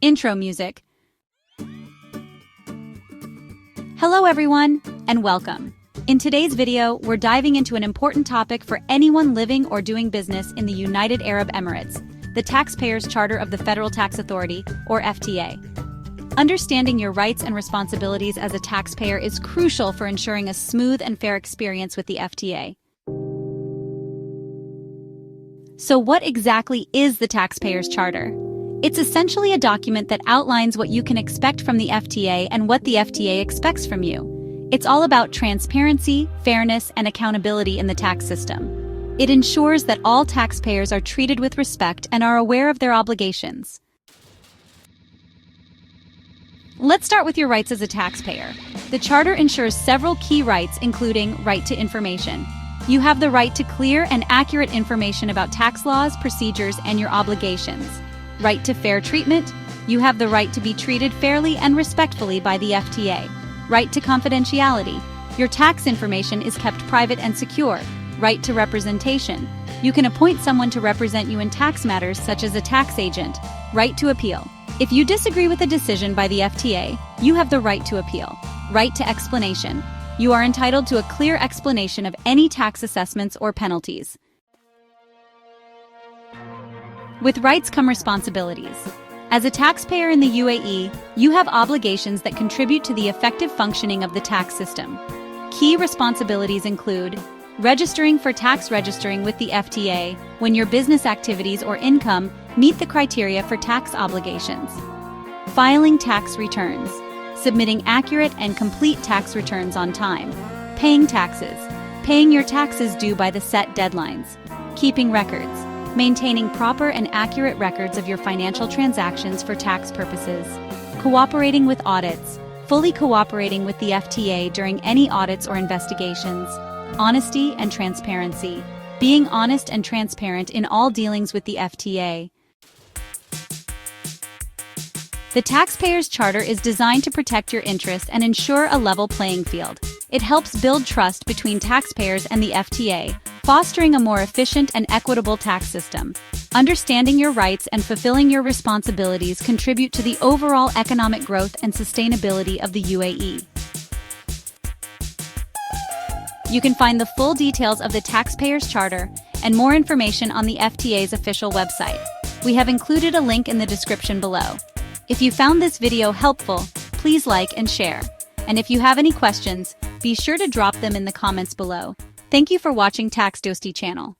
Intro music. Hello everyone, and welcome. In today's video, we're diving into an important topic for anyone living or doing business in the United Arab Emirates, the Taxpayers Charter of the Federal Tax Authority, or FTA. Understanding your rights and responsibilities as a taxpayer is crucial for ensuring a smooth and fair experience with the FTA. So what exactly is the Taxpayers Charter? It's essentially a document that outlines what you can expect from the FTA and what the FTA expects from you. It's all about transparency, fairness, and accountability in the tax system. It ensures that all taxpayers are treated with respect and are aware of their obligations. Let's start with your rights as a taxpayer. The Charter ensures several key rights, including right to information. You have the right to clear and accurate information about tax laws, procedures, and your obligations. Right to fair treatment. You have the right to be treated fairly and respectfully by the FTA. Right to confidentiality. Your tax information is kept private and secure. Right to representation. You can appoint someone to represent you in tax matters such as a tax agent. Right to appeal. If you disagree with a decision by the FTA, you have the right to appeal. Right to explanation. You are entitled to a clear explanation of any tax assessments or penalties. With rights come responsibilities. As a taxpayer in the UAE, you have obligations that contribute to the effective functioning of the tax system. Key responsibilities include registering for tax registering with the FTA when your business activities or income meet the criteria for tax obligations. Filing tax returns. Submitting accurate and complete tax returns on time. Paying taxes. Paying your taxes due by the set deadlines. Keeping records. Maintaining proper and accurate records of your financial transactions for tax purposes. Cooperating with audits. Fully cooperating with the FTA during any audits or investigations. Honesty and transparency. Being honest and transparent in all dealings with the FTA. The Taxpayers Charter is designed to protect your interests and ensure a level playing field. It helps build trust between taxpayers and the FTA, fostering a more efficient and equitable tax system. Understanding your rights and fulfilling your responsibilities contribute to the overall economic growth and sustainability of the UAE. You can find the full details of the Taxpayers Charter and more information on the FTA's official website. We have included a link in the description below. If you found this video helpful, please like and share. And if you have any questions, be sure to drop them in the comments below. Thank you for watching Dosti channel.